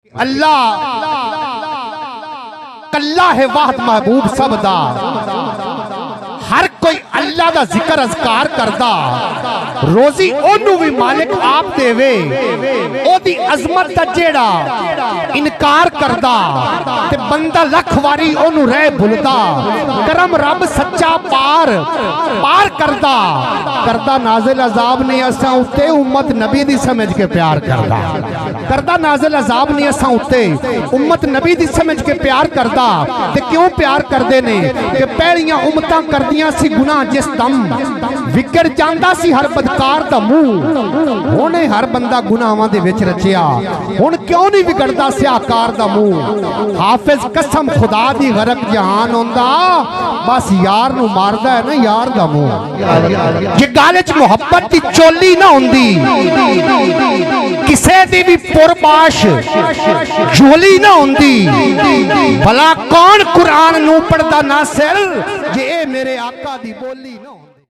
अल्लाह कल्ला है वाहद महबूब सबदा। हर कोई अल्लाह दा जिक्र अज़कार करदा, रोजी ओनू भी मालिक आप देवे। ओदी अजमत दा जेड़ा इनकार करदा ते बंदा लख वारी ओनू रह भुलदा। करम रब सच्चा पार पार करदा करदा नाज़िल अज़ाब ने असां उत्ते उम्मत नबी दी समझ के प्यार करदा। करदा नाज़िल अज़ाब ने असां उत्ते उम्मत नबी दी समझ के प्यार करदा। ते क्यों प्यार करदे ने कि पहलियां उम्मतां करदियां सी गुनाह जिस दम विगड़ जांदा सी हर बदकार दा मुंह। हुणे हर बंदा गुनाहां दे विच रचिया, हुण क्यों नहीं बिगड़दा स्याकार दा मुंह। हाफिज कसम खुदा दी गरक जहान होंदा, बस यार नू मारदा है ना यार दा मुंह। जे गल च मुहब्बत दी चोली ना हुंदी, किसे दी भी पुरबाश झोली ना हुंदी, भला कौन कुरान नू पढ़दा ना सिर जे मेरे आका दी बोली ना।